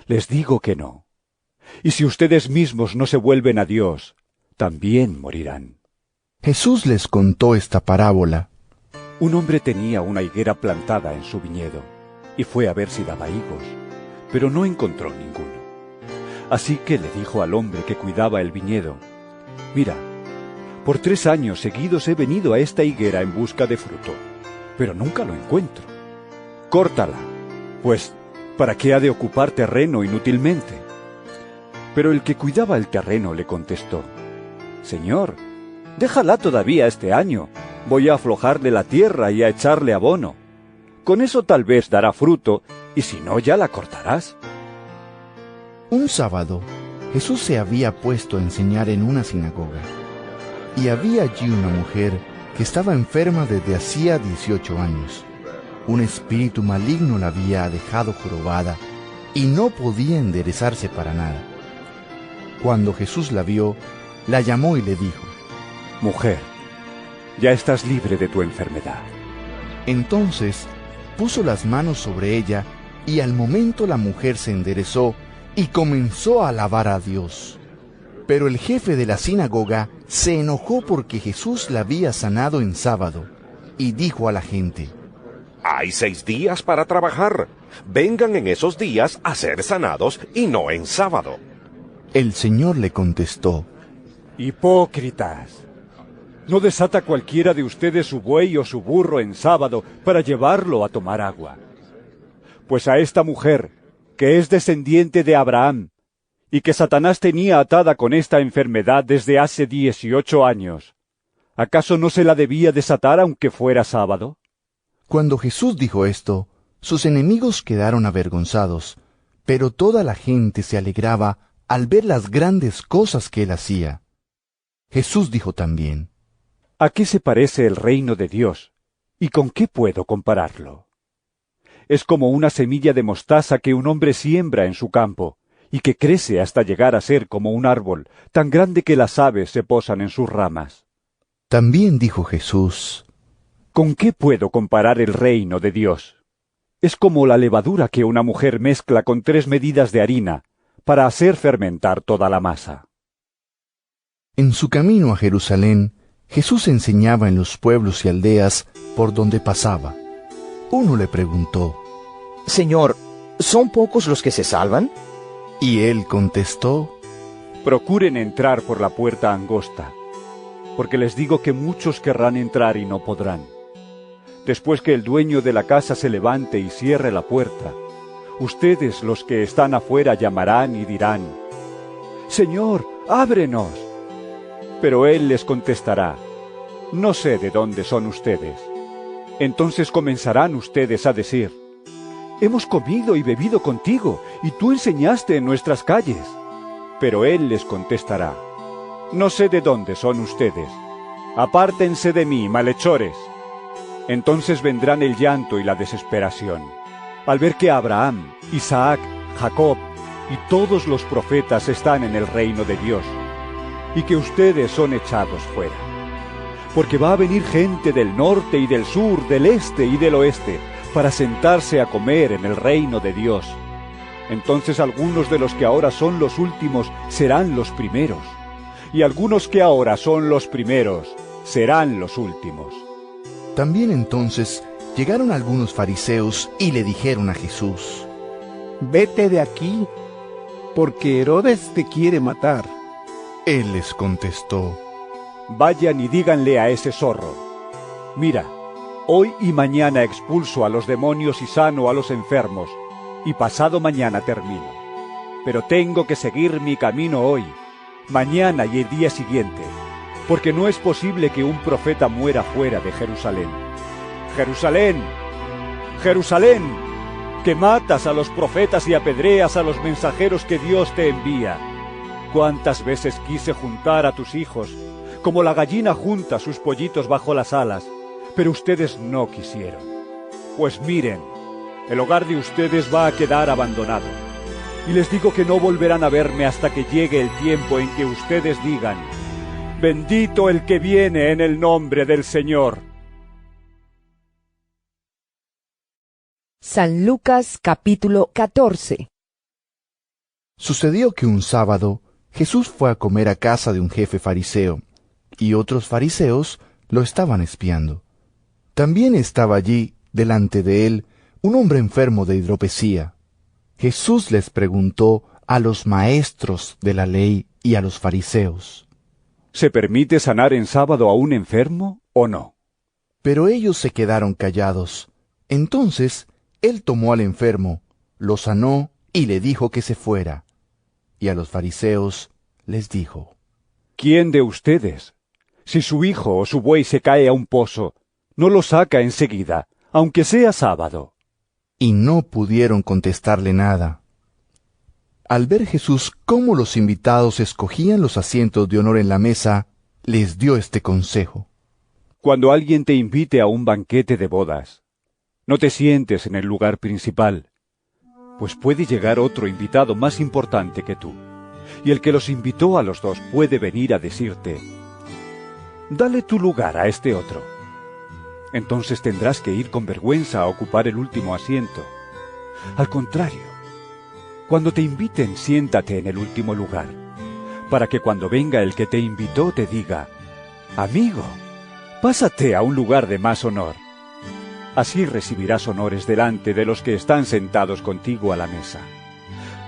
Les digo que no. Y si ustedes mismos no se vuelven a Dios, también morirán. Jesús les contó esta parábola. Un hombre tenía una higuera plantada en su viñedo, y fue a ver si daba higos, pero no encontró ninguno. Así que le dijo al hombre que cuidaba el viñedo: «Mira, por 3 años seguidos he venido a esta higuera en busca de fruto, pero nunca lo encuentro. Córtala, pues ¿para qué ha de ocupar terreno inútilmente?». Pero el que cuidaba el terreno le contestó: «Señor, déjala todavía este año. Voy a aflojarle la tierra y a echarle abono. Con eso tal vez dará fruto, y si no, ya la cortarás». Un sábado, Jesús se había puesto a enseñar en una sinagoga, y había allí una mujer que estaba enferma desde hacía 18 años. Un espíritu maligno la había dejado jorobada, y no podía enderezarse para nada. Cuando Jesús la vio, la llamó y le dijo: «Mujer, ya estás libre de tu enfermedad». Entonces puso las manos sobre ella, y al momento la mujer se enderezó y comenzó a alabar a Dios. Pero el jefe de la sinagoga se enojó porque Jesús la había sanado en sábado, y dijo a la gente: «Hay 6 días para trabajar. Vengan en esos días a ser sanados y no en sábado». El Señor le contestó: «Hipócritas, ¿no desata cualquiera de ustedes su buey o su burro en sábado para llevarlo a tomar agua? Pues a esta mujer, que es descendiente de Abraham, y que Satanás tenía atada con esta enfermedad desde hace 18 años, ¿acaso no se la debía desatar aunque fuera sábado?». Cuando Jesús dijo esto, sus enemigos quedaron avergonzados, pero toda la gente se alegraba al ver las grandes cosas que él hacía. Jesús dijo también: ¿A qué se parece el reino de Dios? ¿Y con qué puedo compararlo? Es como una semilla de mostaza que un hombre siembra en su campo, y que crece hasta llegar a ser como un árbol, tan grande que las aves se posan en sus ramas. También dijo Jesús: ¿Con qué puedo comparar el reino de Dios? Es como la levadura que una mujer mezcla con 3 medidas de harina, para hacer fermentar toda la masa. En su camino a Jerusalén, Jesús enseñaba en los pueblos y aldeas por donde pasaba. Uno le preguntó: «Señor, ¿son pocos los que se salvan?». Y él contestó: «Procuren entrar por la puerta angosta, porque les digo que muchos querrán entrar y no podrán. Después que el dueño de la casa se levante y cierre la puerta, ustedes, los que están afuera, llamarán y dirán: Señor, ábrenos. Pero él les contestará: no sé de dónde son ustedes. Entonces comenzarán ustedes a decir: hemos comido y bebido contigo, y tú enseñaste en nuestras calles. Pero él les contestará: no sé de dónde son ustedes. Apártense de mí, malhechores. Entonces vendrán el llanto y la desesperación, al ver que Abraham, Isaac, Jacob y todos los profetas están en el reino de Dios, y que ustedes son echados fuera. Porque va a venir gente del norte y del sur, del este y del oeste, para sentarse a comer en el reino de Dios. Entonces algunos de los que ahora son los últimos serán los primeros, y algunos que ahora son los primeros serán los últimos. También entonces llegaron algunos fariseos y le dijeron a Jesús: vete de aquí, porque Herodes te quiere matar. Él les contestó: vayan y díganle a ese zorro: mira, hoy y mañana expulso a los demonios y sano a los enfermos, y pasado mañana termino. Pero tengo que seguir mi camino hoy, mañana y el día siguiente, porque no es posible que un profeta muera fuera de Jerusalén. ¡Jerusalén! ¡Jerusalén! Que matas a los profetas y apedreas a los mensajeros que Dios te envía. ¿Cuántas veces quise juntar a tus hijos, como la gallina junta sus pollitos bajo las alas, pero ustedes no quisieron? Pues miren, el hogar de ustedes va a quedar abandonado, y les digo que no volverán a verme hasta que llegue el tiempo en que ustedes digan: bendito el que viene en el nombre del Señor. San Lucas capítulo 14. Sucedió que un sábado Jesús fue a comer a casa de un jefe fariseo, y otros fariseos lo estaban espiando. También estaba allí, delante de él, un hombre enfermo de hidropesía. Jesús les preguntó a los maestros de la ley y a los fariseos: ¿se permite sanar en sábado a un enfermo o no? Pero ellos se quedaron callados. Entonces él tomó al enfermo, lo sanó y le dijo que se fuera. Y a los fariseos les dijo: ¿quién de ustedes, si su hijo o su buey se cae a un pozo, no lo saca enseguida, aunque sea sábado? Y no pudieron contestarle nada. Al ver Jesús cómo los invitados escogían los asientos de honor en la mesa, les dio este consejo: cuando alguien te invite a un banquete de bodas, no te sientes en el lugar principal, pues puede llegar otro invitado más importante que tú, y el que los invitó a los dos puede venir a decirte: dale tu lugar a este otro. Entonces tendrás que ir con vergüenza a ocupar el último asiento. Al contrario, cuando te inviten, siéntate en el último lugar, para que cuando venga el que te invitó te diga: amigo, pásate a un lugar de más honor. Así recibirás honores delante de los que están sentados contigo a la mesa.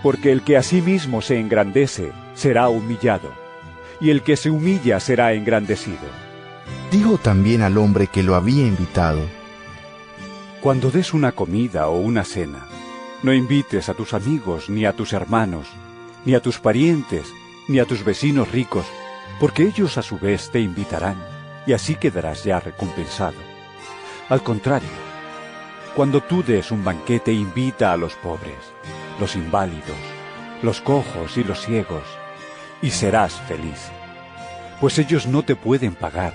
Porque el que a sí mismo se engrandece será humillado, y el que se humilla será engrandecido. Dijo también al hombre que lo había invitado: cuando des una comida o una cena, no invites a tus amigos, ni a tus hermanos, ni a tus parientes, ni a tus vecinos ricos, porque ellos a su vez te invitarán, y así quedarás ya recompensado. Al contrario, cuando tú des un banquete, invita a los pobres, los inválidos, los cojos y los ciegos, y serás feliz, pues ellos no te pueden pagar,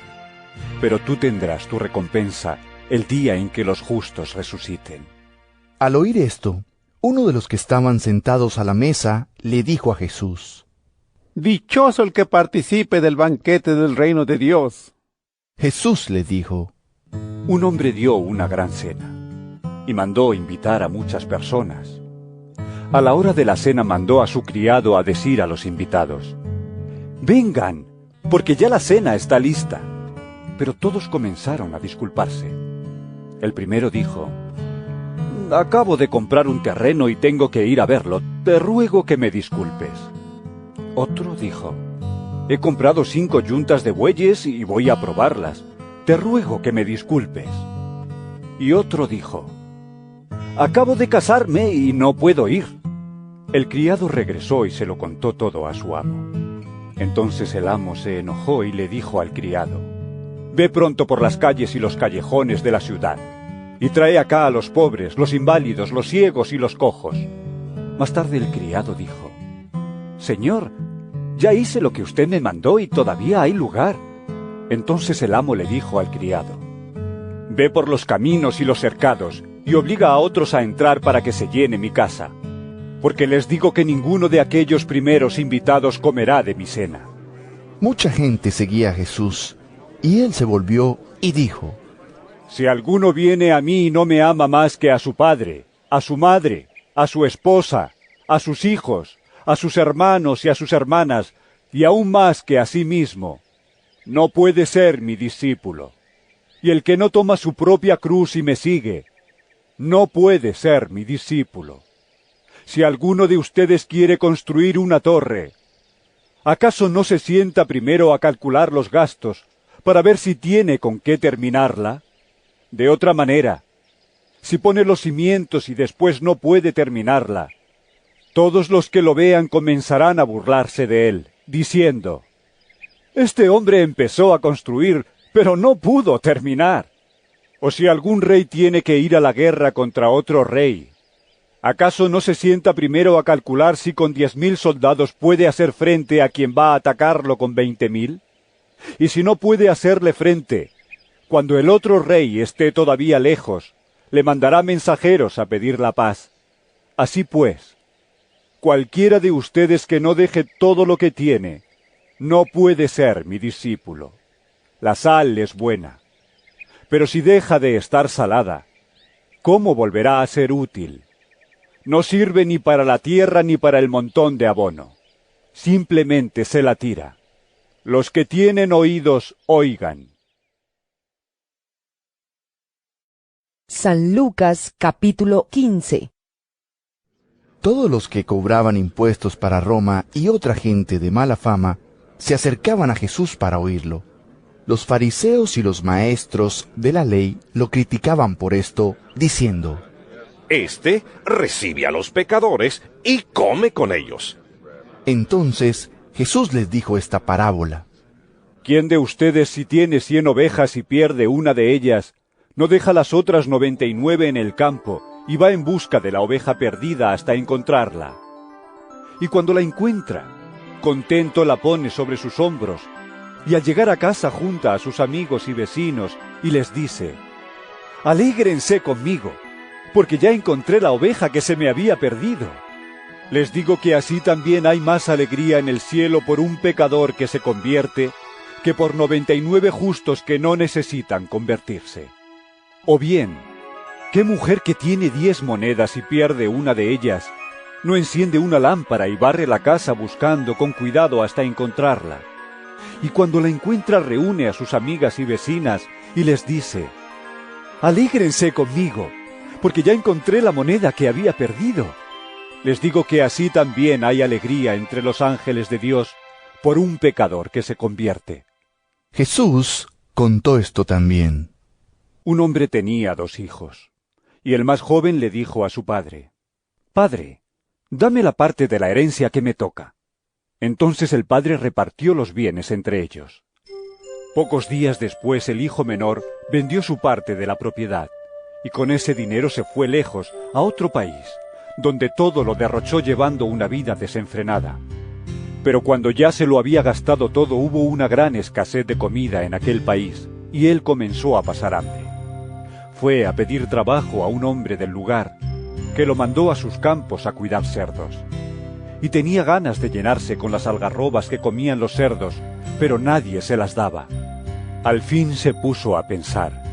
pero tú tendrás tu recompensa el día en que los justos resuciten. Al oír esto, uno de los que estaban sentados a la mesa le dijo a Jesús: dichoso el que participe del banquete del reino de Dios. Jesús le dijo: un hombre dio una gran cena, y mandó invitar a muchas personas. A la hora de la cena mandó a su criado a decir a los invitados: vengan, porque ya la cena está lista. Pero todos comenzaron a disculparse. El primero dijo: acabo de comprar un terreno y tengo que ir a verlo, te ruego que me disculpes. Otro dijo: he comprado 5 yuntas de bueyes y voy a probarlas, te ruego que me disculpes. Y otro dijo: acabo de casarme y no puedo ir. El criado regresó y se lo contó todo a su amo. Entonces el amo se enojó y le dijo al criado: ve pronto por las calles y los callejones de la ciudad, y trae acá a los pobres, los inválidos, los ciegos y los cojos. Más tarde el criado dijo: Señor, ya hice lo que usted me mandó y todavía hay lugar. Entonces el amo le dijo al criado: ve por los caminos y los cercados, y obliga a otros a entrar para que se llene mi casa, porque les digo que ninguno de aquellos primeros invitados comerá de mi cena. Mucha gente seguía a Jesús, y él se volvió y dijo: si alguno viene a mí y no me ama más que a su padre, a su madre, a su esposa, a sus hijos, a sus hermanos y a sus hermanas, y aún más que a sí mismo, no puede ser mi discípulo. Y el que no toma su propia cruz y me sigue, no puede ser mi discípulo. Si alguno de ustedes quiere construir una torre, ¿acaso no se sienta primero a calcular los gastos para ver si tiene con qué terminarla? De otra manera, si pone los cimientos y después no puede terminarla, todos los que lo vean comenzarán a burlarse de él, diciendo: este hombre empezó a construir, pero no pudo terminar. O si algún rey tiene que ir a la guerra contra otro rey, ¿acaso no se sienta primero a calcular si con 10.000 soldados puede hacer frente a quien va a atacarlo con 20.000? Y si no puede hacerle frente, cuando el otro rey esté todavía lejos, le mandará mensajeros a pedir la paz. Así pues, cualquiera de ustedes que no deje todo lo que tiene, no puede ser mi discípulo. La sal es buena, pero si deja de estar salada, ¿cómo volverá a ser útil? No sirve ni para la tierra ni para el montón de abono. Simplemente se la tira. Los que tienen oídos, oigan. San Lucas capítulo 15. Todos los que cobraban impuestos para Roma y otra gente de mala fama se acercaban a Jesús para oírlo. Los fariseos y los maestros de la ley lo criticaban por esto, diciendo: Este recibe a los pecadores y come con ellos. Entonces Jesús les dijo esta parábola. ¿Quién de ustedes, si tiene 100 ovejas y pierde una de ellas, no deja las otras 99 en el campo y va en busca de la oveja perdida hasta encontrarla? Y cuando la encuentra, contento la pone sobre sus hombros, y al llegar a casa junta a sus amigos y vecinos y les dice: «Alégrense conmigo, porque ya encontré la oveja que se me había perdido». Les digo que así también hay más alegría en el cielo por un pecador que se convierte que por 99 justos que no necesitan convertirse. O bien, ¿qué mujer que tiene 10 monedas y pierde una de ellas, no enciende una lámpara y barre la casa buscando con cuidado hasta encontrarla? Y cuando la encuentra reúne a sus amigas y vecinas y les dice: «Alégrense conmigo, porque ya encontré la moneda que había perdido». Les digo que así también hay alegría entre los ángeles de Dios por un pecador que se convierte. Jesús contó esto también. Un hombre tenía 2 hijos, y el más joven le dijo a su padre: «Padre, dame la parte de la herencia que me toca». Entonces el padre repartió los bienes entre ellos. Pocos días después el hijo menor vendió su parte de la propiedad, y con ese dinero se fue lejos, a otro país, donde todo lo derrochó llevando una vida desenfrenada. Pero cuando ya se lo había gastado todo, hubo una gran escasez de comida en aquel país, y él comenzó a pasar hambre. Fue a pedir trabajo a un hombre del lugar, que lo mandó a sus campos a cuidar cerdos. Y tenía ganas de llenarse con las algarrobas que comían los cerdos, pero nadie se las daba. Al fin se puso a pensar: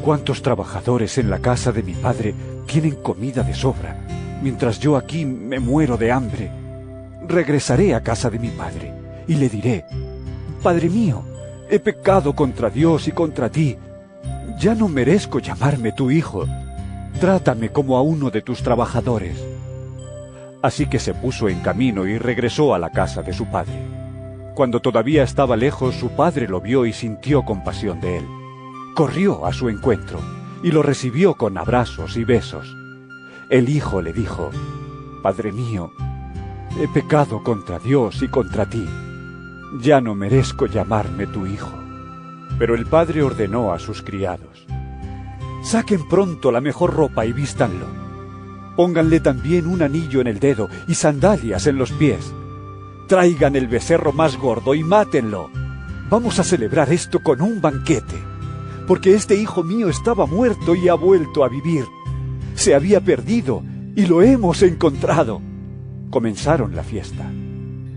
¿cuántos trabajadores en la casa de mi padre tienen comida de sobra, mientras yo aquí me muero de hambre? Regresaré a casa de mi padre y le diré: «Padre mío, he pecado contra Dios y contra ti. Ya no merezco llamarme tu hijo. Trátame como a uno de tus trabajadores». Así que se puso en camino y regresó a la casa de su padre. Cuando todavía estaba lejos, su padre lo vio y sintió compasión de él. Corrió a su encuentro y lo recibió con abrazos y besos. El hijo le dijo: «Padre mío, he pecado contra Dios y contra ti. Ya no merezco llamarme tu hijo». Pero el padre ordenó a sus criados: «Saquen pronto la mejor ropa y vístanlo. Pónganle también un anillo en el dedo y sandalias en los pies. Traigan el becerro más gordo y mátenlo. Vamos a celebrar esto con un banquete, porque este hijo mío estaba muerto y ha vuelto a vivir. Se había perdido y lo hemos encontrado». Comenzaron la fiesta.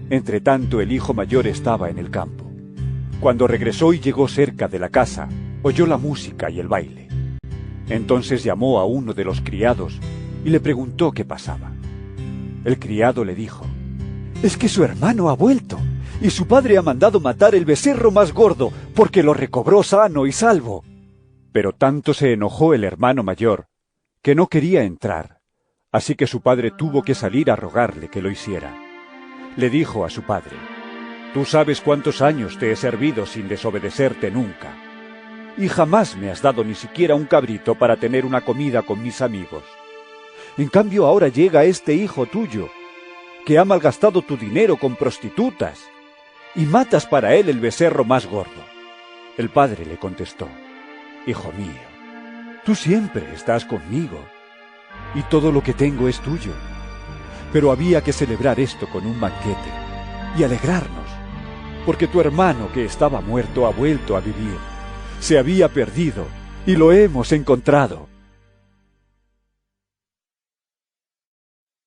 Entretanto, el hijo mayor estaba en el campo. Cuando regresó y llegó cerca de la casa, oyó la música y el baile. Entonces llamó a uno de los criados y le preguntó qué pasaba. El criado le dijo: «Es que su hermano ha vuelto, y su padre ha mandado matar el becerro más gordo, porque lo recobró sano y salvo». Pero tanto se enojó el hermano mayor, que no quería entrar, así que su padre tuvo que salir a rogarle que lo hiciera. Le dijo a su padre: «Tú sabes cuántos años te he servido sin desobedecerte nunca, y jamás me has dado ni siquiera un cabrito para tener una comida con mis amigos. En cambio ahora llega este hijo tuyo, que ha malgastado tu dinero con prostitutas, y matas para él el becerro más gordo». El padre le contestó: «Hijo mío, tú siempre estás conmigo, y todo lo que tengo es tuyo. Pero había que celebrar esto con un banquete, y alegrarnos, porque tu hermano que estaba muerto ha vuelto a vivir. Se había perdido, y lo hemos encontrado».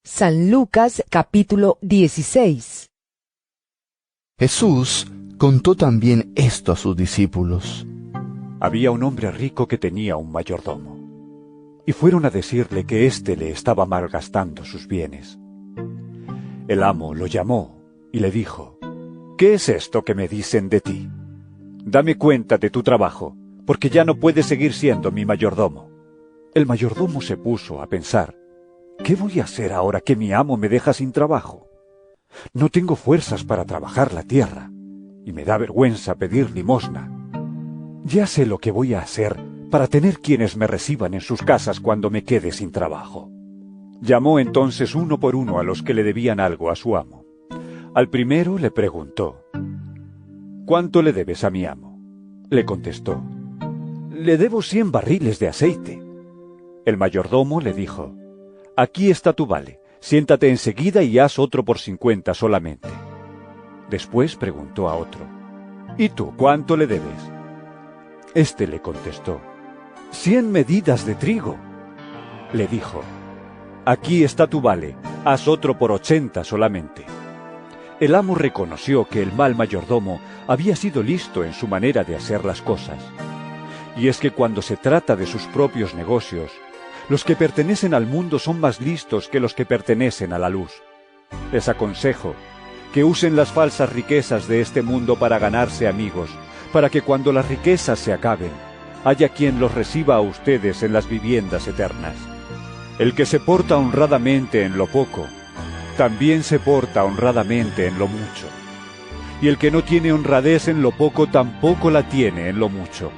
San Lucas capítulo 16. Jesús contó también esto a sus discípulos. Había un hombre rico que tenía un mayordomo, y fueron a decirle que éste le estaba malgastando sus bienes. El amo lo llamó y le dijo: «¿Qué es esto que me dicen de ti? Dame cuenta de tu trabajo, porque ya no puedes seguir siendo mi mayordomo». El mayordomo se puso a pensar, ¿qué voy a hacer ahora que mi amo me deja sin trabajo? No tengo fuerzas para trabajar la tierra, y me da vergüenza pedir limosna. Ya sé lo que voy a hacer para tener quienes me reciban en sus casas cuando me quede sin trabajo. Llamó entonces uno por uno a los que le debían algo a su amo. Al primero le preguntó, ¿cuánto le debes a mi amo? Le contestó, le debo 100 barriles de aceite. El mayordomo le dijo, aquí está tu vale, siéntate enseguida y haz otro por 50 solamente. Después preguntó a otro, ¿y tú cuánto le debes? Este le contestó, 100 medidas de trigo. Le dijo, aquí está tu vale, haz otro por 80 solamente. El amo reconoció que el mal mayordomo había sido listo en su manera de hacer las cosas. Y es que cuando se trata de sus propios negocios, los que pertenecen al mundo son más listos que los que pertenecen a la luz. Les aconsejo que usen las falsas riquezas de este mundo para ganarse amigos, para que cuando las riquezas se acaben, haya quien los reciba a ustedes en las viviendas eternas. El que se porta honradamente en lo poco, también se porta honradamente en lo mucho. Y el que no tiene honradez en lo poco, tampoco la tiene en lo mucho.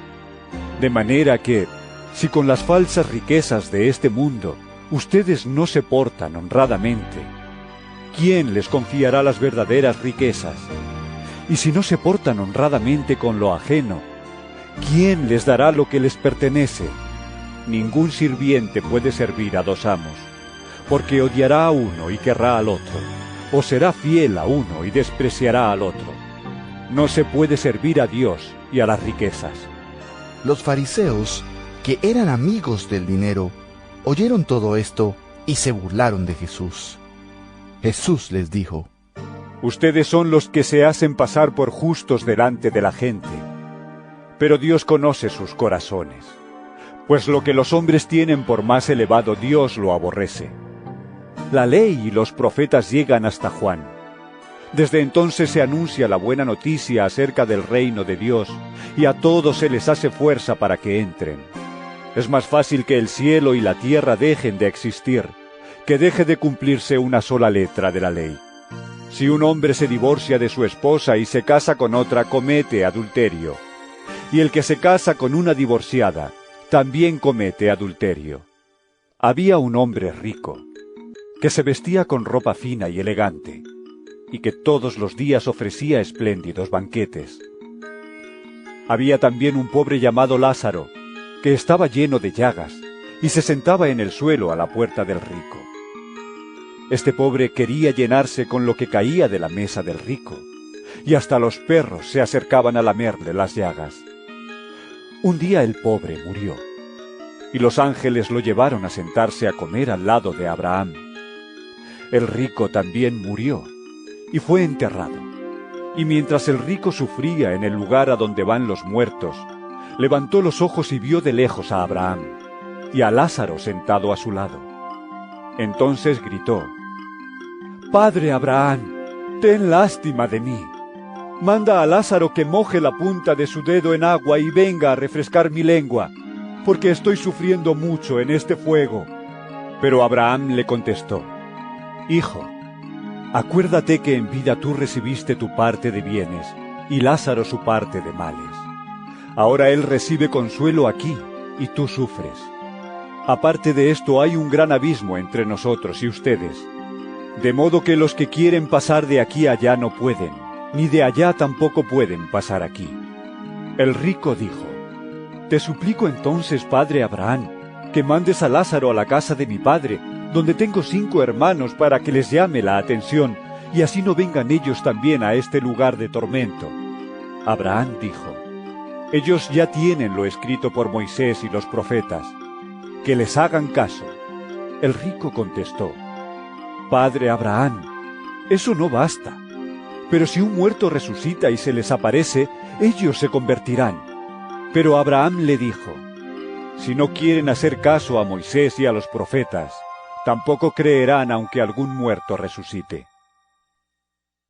De manera que, si con las falsas riquezas de este mundo ustedes no se portan honradamente, ¿quién les confiará las verdaderas riquezas? Y si no se portan honradamente con lo ajeno, ¿quién les dará lo que les pertenece? Ningún sirviente puede servir a dos amos, porque odiará a uno y querrá al otro, o será fiel a uno y despreciará al otro. No se puede servir a Dios y a las riquezas. Los fariseos, que eran amigos del dinero, oyeron todo esto y se burlaron de Jesús. Jesús les dijo, ustedes son los que se hacen pasar por justos delante de la gente, pero Dios conoce sus corazones, pues lo que los hombres tienen por más elevado Dios lo aborrece. La ley y los profetas llegan hasta Juan. Desde entonces se anuncia la buena noticia acerca del reino de Dios, y a todos se les hace fuerza para que entren. Es más fácil que el cielo y la tierra dejen de existir, que deje de cumplirse una sola letra de la ley. Si un hombre se divorcia de su esposa y se casa con otra, comete adulterio. Y el que se casa con una divorciada, también comete adulterio. Había un hombre rico, que se vestía con ropa fina y elegante, y que todos los días ofrecía espléndidos banquetes. Había también un pobre llamado Lázaro, que estaba lleno de llagas, y se sentaba en el suelo a la puerta del rico. Este pobre quería llenarse con lo que caía de la mesa del rico, y hasta los perros se acercaban a lamerle las llagas. Un día el pobre murió, y los ángeles lo llevaron a sentarse a comer al lado de Abraham. El rico también murió, y fue enterrado. Y mientras el rico sufría en el lugar a donde van los muertos, levantó los ojos y vio de lejos a Abraham, y a Lázaro sentado a su lado. Entonces gritó, «Padre Abraham, ten lástima de mí. Manda a Lázaro que moje la punta de su dedo en agua y venga a refrescar mi lengua, porque estoy sufriendo mucho en este fuego». Pero Abraham le contestó, «Hijo, acuérdate que en vida tú recibiste tu parte de bienes, y Lázaro su parte de males. Ahora él recibe consuelo aquí, y tú sufres. Aparte de esto hay un gran abismo entre nosotros y ustedes, de modo que los que quieren pasar de aquí allá no pueden, ni de allá tampoco pueden pasar aquí». El rico dijo, «Te suplico entonces, padre Abraham, que mandes a Lázaro a la casa de mi padre, donde tengo 5 hermanos, para que les llame la atención, y así no vengan ellos también a este lugar de tormento». Abraham dijo, «Ellos ya tienen lo escrito por Moisés y los profetas, que les hagan caso». El rico contestó, «Padre Abraham, eso no basta. Pero si un muerto resucita y se les aparece, ellos se convertirán». Pero Abraham le dijo, «Si no quieren hacer caso a Moisés y a los profetas, tampoco creerán aunque algún muerto resucite».